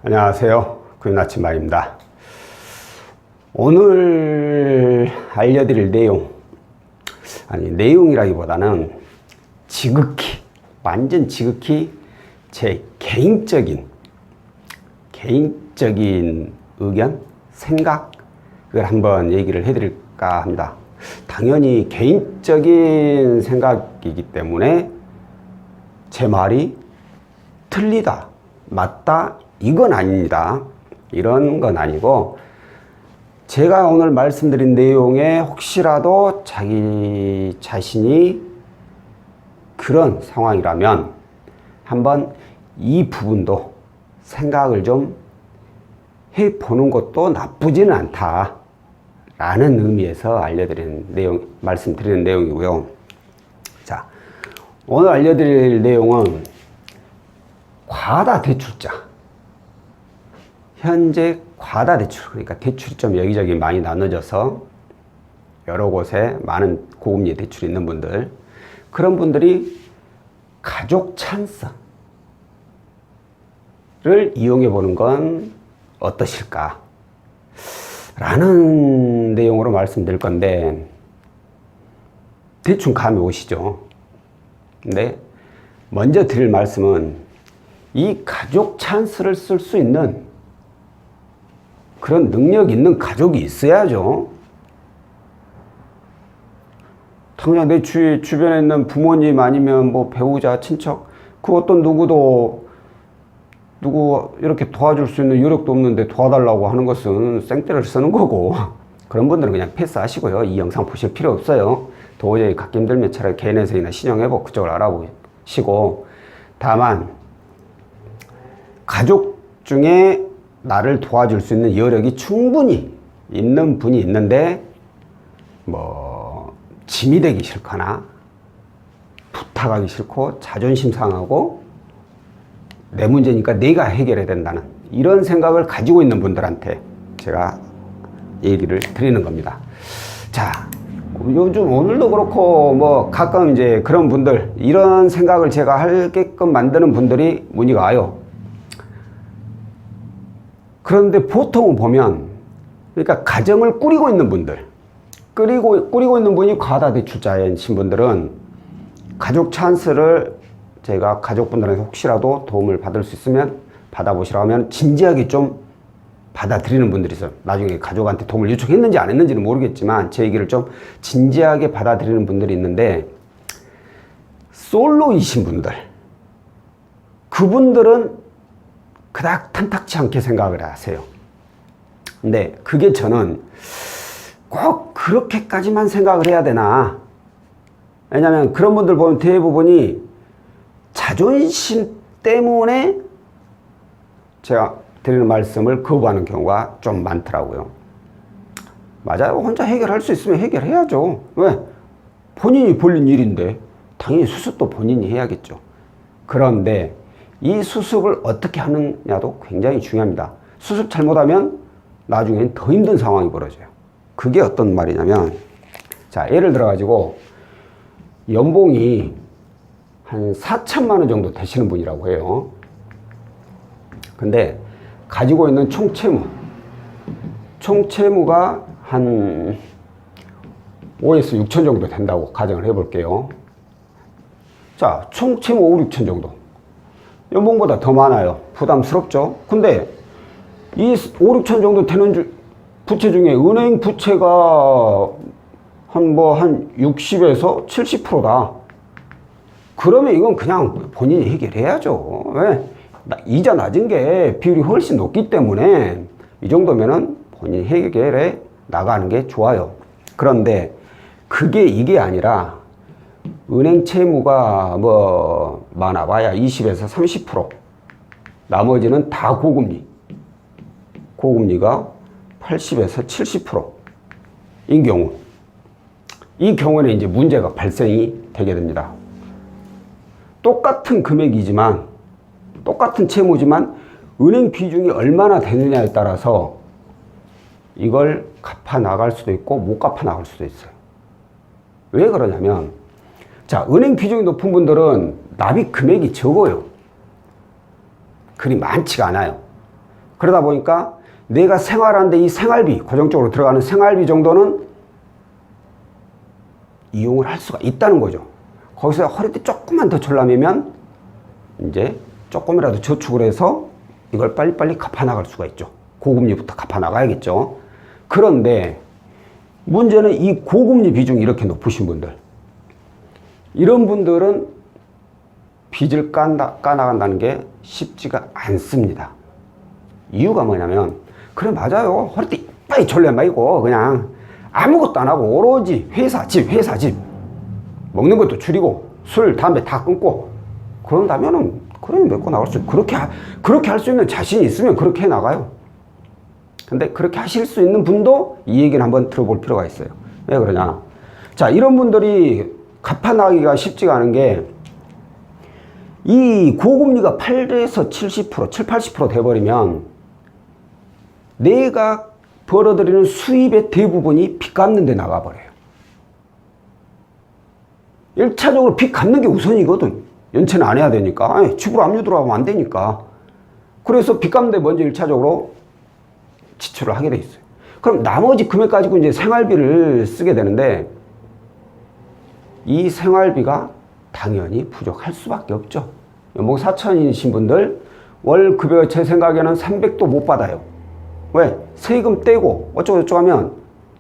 안녕하세요. 구인 아침마입니다. 오늘 알려드릴 내용이라기보다는 완전 지극히 제 개인적인 의견, 생각을 한번 얘기를 해드릴까 합니다. 당연히 개인적인 생각이기 때문에 제 말이 틀리다, 맞다, 이건 아닙니다. 이런 건 아니고, 제가 오늘 말씀드린 내용에 혹시라도 자기 자신이 그런 상황이라면 한번 이 부분도 생각을 좀 해보는 것도 나쁘지는 않다 라는 의미에서 말씀드리는 내용이고요. 자, 오늘 알려드릴 내용은 과다대출자. 현재 과다대출, 그러니까 대출이 좀 여기저기 많이 나눠져서 여러 곳에 많은 고금리 대출이 있는 분들, 그런 분들이 가족 찬스를 이용해 보는 건 어떠실까 라는 내용으로 말씀드릴 건데, 대충 감이 오시죠? 근데 먼저 드릴 말씀은 이 가족 찬스를 쓸 수 있는 그런 능력 있는 가족이 있어야죠. 당장 내 주변에 있는 부모님 아니면 뭐 배우자, 친척, 그 어떤 누구 이렇게 도와줄 수 있는 여력도 없는데 도와달라고 하는 것은 생떼를 쓰는 거고, 그런 분들은 그냥 패스하시고요. 이 영상 보실 필요 없어요. 도저히 갖기 힘들면 차라리 개인회생이나 신용회복 그쪽을 알아보시고, 다만 가족 중에 나를 도와줄 수 있는 여력이 충분히 있는 분이 있는데, 짐이 되기 싫거나 부탁하기 싫고 자존심 상하고 내 문제니까 내가 해결해야 된다는 이런 생각을 가지고 있는 분들한테 제가 얘기를 드리는 겁니다. 자, 요즘 오늘도 그렇고 가끔 이제 그런 분들, 이런 생각을 제가 하게끔 만드는 분들이 문의가 와요. 그런데 보통은 보면, 그러니까 가정을 꾸리고 있는 분들, 꾸리고 있는 분이 과다대출자이신 분들은 가족 찬스를 제가 가족분들한테 혹시라도 도움을 받을 수 있으면 받아보시라고 하면 진지하게 좀 받아들이는 분들이 있어요. 나중에 가족한테 도움을 요청했는지 안 했는지는 모르겠지만 제 얘기를 좀 진지하게 받아들이는 분들이 있는데, 솔로이신 분들, 그분들은 그닥 탐탁치 않게 생각을 하세요. 근데 그게 저는 꼭 그렇게까지만 생각을 해야 되나? 왜냐면 그런 분들 보면 대부분이 자존심 때문에 제가 드리는 말씀을 거부하는 경우가 좀 많더라고요. 맞아요. 혼자 해결할 수 있으면 해결해야죠. 왜? 본인이 벌린 일인데 당연히 수습도 본인이 해야겠죠. 그런데 이 수습을 어떻게 하느냐도 굉장히 중요합니다. 수습 잘못하면 나중엔 더 힘든 상황이 벌어져요. 그게 어떤 말이냐면, 자, 예를 들어 가지고 연봉이 한 4천만 원 정도 되시는 분이라고 해요. 근데 가지고 있는 총채무가 한 5에서 6천 정도 된다고 가정을 해볼게요. 자, 총채무 5, 6천 정도. 연봉보다 더 많아요. 부담스럽죠? 근데 이 5, 6천 정도 되는 부채 중에 은행 부채가 한 60에서 70%다. 그러면 이건 그냥 본인이 해결해야죠. 왜? 이자 낮은 게 비율이 훨씬 높기 때문에 이 정도면은 본인이 해결해 나가는 게 좋아요. 그런데 이게 아니라 은행 채무가 많아봐야 20에서 30%. 나머지는 다 고금리가 80에서 70%인 경우. 이 경우는 이제 문제가 발생이 되게 됩니다. 똑같은 금액이지만, 똑같은 채무지만 은행 비중이 얼마나 되느냐에 따라서 이걸 갚아 나갈 수도 있고 못 갚아 나갈 수도 있어요. 왜 그러냐면, 자, 은행 비중이 높은 분들은 납입 금액이 적어요. 그리 많지가 않아요. 그러다 보니까 내가 생활하는데 이 생활비, 고정적으로 들어가는 생활비 정도는 이용을 할 수가 있다는 거죠. 거기서 허리띠 조금만 더 졸라매면 이제 조금이라도 저축을 해서 이걸 빨리빨리 갚아나갈 수가 있죠. 고금리부터 갚아나가야겠죠. 그런데 문제는 이 고금리 비중이 이렇게 높으신 분들, 이런 분들은 빚을 까나간다는 게 쉽지가 않습니다. 이유가 뭐냐면, 그래 맞아요, 허리띠 이빨이 졸라매고 그냥 아무것도 안 하고 오로지 회사 집 먹는 것도 줄이고 술 담배 다 끊고 그런다면은 그러면 몇 거 나갈 수, 그렇게 할 수 있는 자신이 있으면 그렇게 해 나가요. 근데 그렇게 하실 수 있는 분도 이 얘기는 한번 들어볼 필요가 있어요. 왜 그러냐? 자, 이런 분들이 갚아나가기가 쉽지가 않은 게, 이 고금리가 8에서 70%, 7, 80% 돼버리면 내가 벌어들이는 수입의 대부분이 빚 갚는 데 나가버려요. 1차적으로 빚 갚는 게 우선이거든. 연체는 안 해야 되니까. 아니, 집으로 압류 들어가면 안 되니까. 그래서 빚 갚는 데 먼저 1차적으로 지출을 하게 돼 있어요. 그럼 나머지 금액 가지고 이제 생활비를 쓰게 되는데, 이 생활비가 당연히 부족할 수밖에 없죠. 연봉 4천이신 분들 월 급여 제 생각에는 300도 못 받아요. 왜? 세금 떼고 어쩌고저쩌고 하면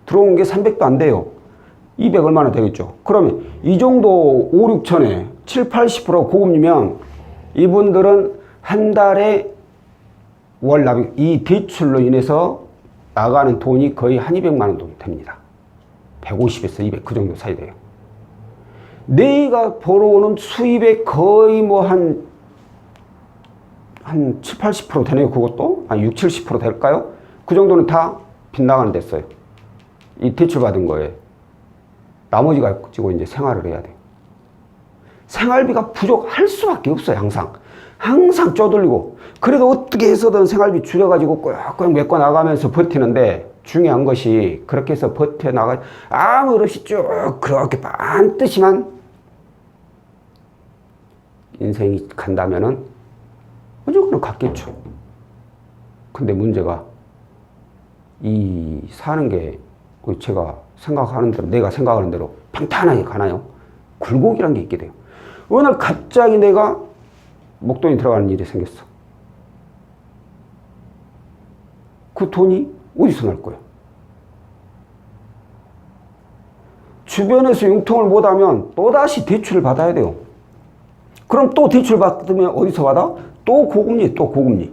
들어온 게 300도 안 돼요. 200 얼마나 되겠죠. 그러면 이 정도 5, 6천에 7, 80% 고금리면 이분들은 한 달에 월 납입, 이 대출로 인해서 나가는 돈이 거의 한 200만 원 정도 됩니다. 150에서 200 그 정도 사이 돼요. 내가 벌어오는 수입의 거의 뭐 한 7, 80% 되네요. 그것도 한 6, 70% 될까요? 그 정도는 다 빗나가는 데 써요. 이 대출 받은 거에 나머지 가지고 이제 생활을 해야 돼요. 생활비가 부족할 수밖에 없어요. 항상 쪼들리고, 그래도 어떻게 해서든 생활비 줄여가지고 꾹꾹 메꿔 나가면서 버티는데, 중요한 것이 그렇게 해서 버텨나가 아무 일 없이 쭉 그렇게 반드시만 인생이 간다면은 무조건 갔겠죠. 근데 문제가 이 사는 게 제가 생각하는 대로, 내가 생각하는 대로 평탄하게 가나요? 굴곡이란 게 있게 돼요. 어느 날 갑자기 내가 목돈이 들어가는 일이 생겼어. 그 돈이 어디서 날 거예요? 주변에서 융통을 못하면 또다시 대출을 받아야 돼요. 그럼 또 대출 받으면 어디서 받아? 또 고금리.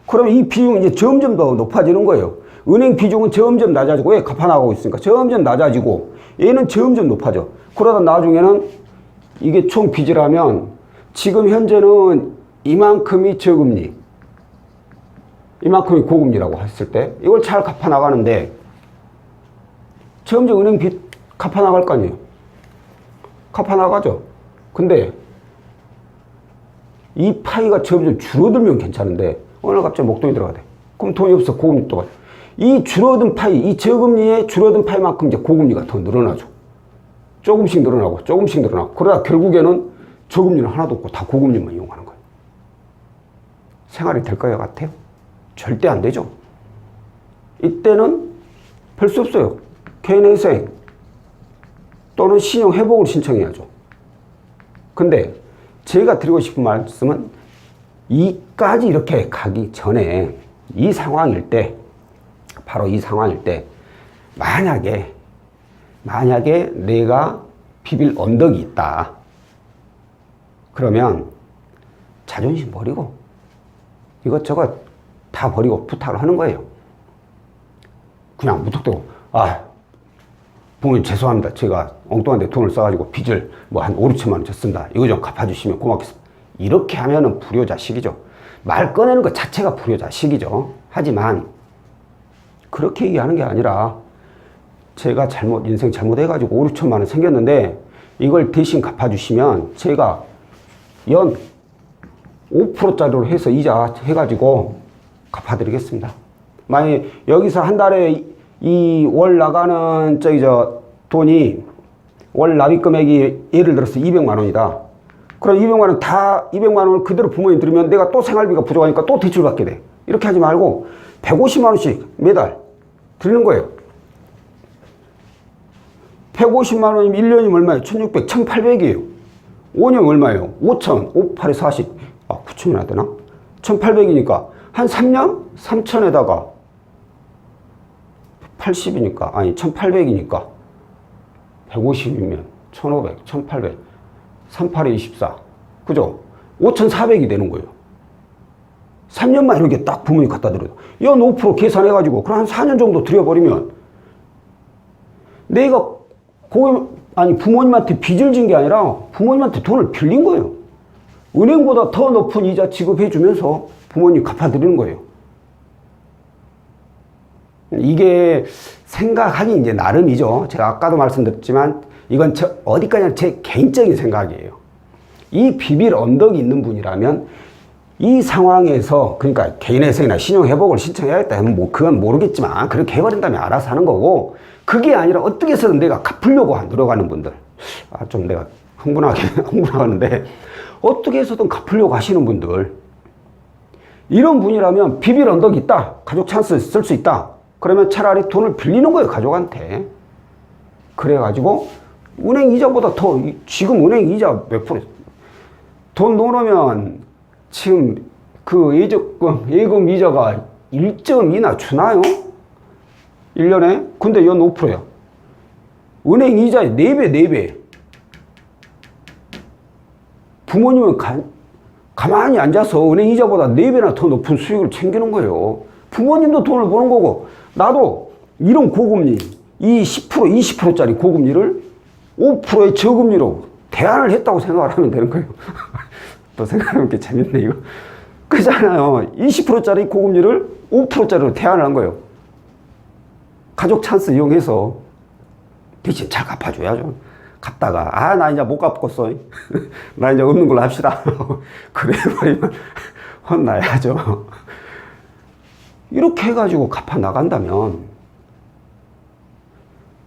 그럼 이 비용이 이제 점점 더 높아지는 거예요. 은행 비중은 점점 낮아지고, 왜? 갚아나가고 있으니까 점점 낮아지고, 얘는 점점 높아져. 그러다 나중에는 이게 총 빚을 하면, 지금 현재는 이만큼이 저금리, 이만큼이 고금리라고 했을 때 이걸 잘 갚아나가는데, 점점 은행 빚 갚아나갈 거 아니에요. 갚아나가죠. 근데 이 파이가 점점 줄어들면 괜찮은데 오늘 갑자기 목돈이 들어가대. 그럼 돈이 없어. 고금리 또 가요. 이 줄어든 파이, 이 저금리의 줄어든 파이만큼 이제 고금리가 더 늘어나죠. 조금씩 늘어나고 그러다 결국에는 저금리는 하나도 없고 다 고금리만 이용하는 거예요. 생활이 될 것 같아요? 절대 안 되죠. 이때는 별 수 없어요. 개인회생 또는 신용 회복을 신청해야죠. 근데 제가 드리고 싶은 말씀은, 이까지 이렇게 가기 전에 이 상황일 때, 바로 이 상황일 때 만약에 내가 비빌 언덕이 있다. 그러면 자존심 버리고 이것저것 다 버리고 부탁을 하는 거예요. 그냥 무턱대고, 부모님 죄송합니다. 제가 엉뚱한 데 돈을 써가지고 빚을 뭐 한 5, 6천만 원 졌습니다. 이거 좀 갚아주시면 고맙겠습니다. 이렇게 하면은 불효자식이죠. 말 꺼내는 것 자체가 불효자식이죠. 하지만 그렇게 얘기하는 게 아니라, 제가 인생 잘못해가지고 5, 6천만 원 생겼는데 이걸 대신 갚아주시면 제가 연 5%짜리로 해서 이자 해가지고 갚아드리겠습니다. 만약에 여기서 한 달에 이 월 나가는 돈이 월 납입 금액이 예를 들어서 200만 원이다. 그럼 200만 원 다 200만 원을 그대로 부모님 들으면 내가 또 생활비가 부족하니까 또 대출 받게 돼. 이렇게 하지 말고 150만 원씩 매달 드리는 거예요. 150만 원이면 1년이면 얼마예요? 1600, 1800이에요. 5년 얼마예요? 5000, 58에 40. 9천이나 되나? 1800이니까 한 3년? 3000에다가 80이니까, 아니 1800이니까 150이면 1500, 1800, 38에 24. 그죠? 5400이 되는 거예요. 3년만 이렇게 딱 부모님 갖다 드려요. 연 5% 계산해가지고 그럼 한 4년 정도 들여버리면 내가 부모님한테 빚을 진 게 아니라 부모님한테 돈을 빌린 거예요. 은행보다 더 높은 이자 지급해주면서 부모님 갚아드리는 거예요. 이게 생각하기 이제 나름이죠. 제가 아까도 말씀드렸지만 이건 어디까지나 제 개인적인 생각이에요. 이 비빌 언덕이 있는 분이라면 이 상황에서 그러니까 개인회생이나 신용회복을 신청해야겠다 하면 뭐 그건 모르겠지만 그렇게 해버린다면 알아서 하는 거고, 그게 아니라 어떻게 해서든 내가 갚으려고 노력하는 분들, 좀 내가 흥분하는데 어떻게 해서든 갚으려고 하시는 분들, 이런 분이라면 비빌 언덕이 있다, 가족 찬스 쓸 수 있다, 그러면 차라리 돈을 빌리는 거예요, 가족한테. 그래가지고 은행 이자보다 더, 지금 은행 이자 몇 프로, 돈 넣으면 지금 그 예금 이자가 1.2나 주나요? 1년에? 근데 연 5%야. 은행 이자의 4배, 4배. 부모님은 가만히 앉아서 은행 이자보다 4배나 더 높은 수익을 챙기는 거예요. 부모님도 돈을 버는 거고, 나도 이런 고금리, 이 10%, 20%짜리 고금리를 5%의 저금리로 대안을 했다고 생각을 하면 되는 거예요. 또 생각해보니까 재밌네, 이거. 그잖아요. 20%짜리 고금리를 5%짜리로 대안을 한 거예요. 가족 찬스 이용해서 대신 잘 갚아줘야죠. 갚다가, 나 이제 못 갚겠어. 나 이제 없는 걸로 합시다. 그래버리면 혼나야죠. 이렇게 해가지고 갚아 나간다면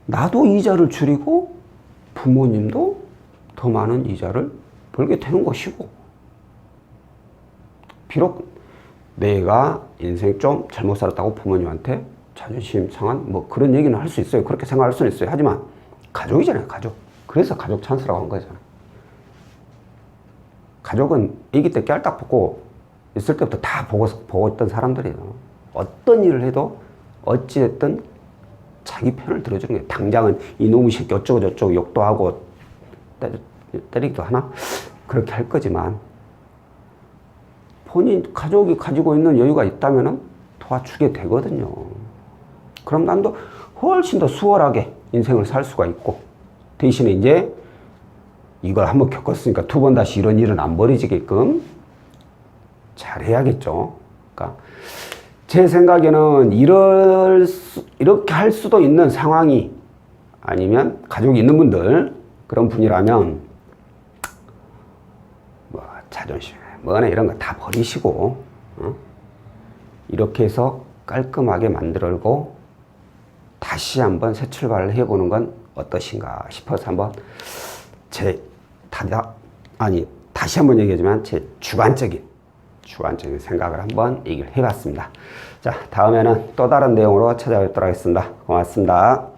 나도 이자를 줄이고 부모님도 더 많은 이자를 벌게 되는 것이고, 비록 내가 인생 좀 잘못 살았다고 부모님한테 자존심 상한 뭐 그런 얘기는 할 수 있어요. 그렇게 생각할 수는 있어요. 하지만 가족이잖아요, 가족. 그래서 가족 찬스라고 한 거잖아요. 가족은 아기 때 깨알딱 벗고 있을 때부터 다 보고 있던 사람들이에요. 어떤 일을 해도 어찌됐든 자기 편을 들어주는 거예요. 당장은 이놈의 새끼 어쩌고저쩌고 욕도 하고 때리기도 하나? 그렇게 할 거지만 본인 가족이 가지고 있는 여유가 있다면 도와주게 되거든요. 그럼 남도 훨씬 더 수월하게 인생을 살 수가 있고, 대신에 이제 이걸 한번 겪었으니까 두 번 다시 이런 일은 안 벌어지게끔 잘 해야겠죠. 그러니까 제 생각에는 이렇게 할 수도 있는 상황이 아니면 가족이 있는 분들, 그런 분이라면 뭐 자존심 뭐나 이런 거 다 버리시고 이렇게 해서 깔끔하게 만들고 다시 한번 새 출발을 해보는 건 어떠신가 싶어서 한번 다시 한번 얘기하지만 제 주관적인 생각을 한번 얘기를 해봤습니다. 자, 다음에는 또 다른 내용으로 찾아뵙도록 하겠습니다. 고맙습니다.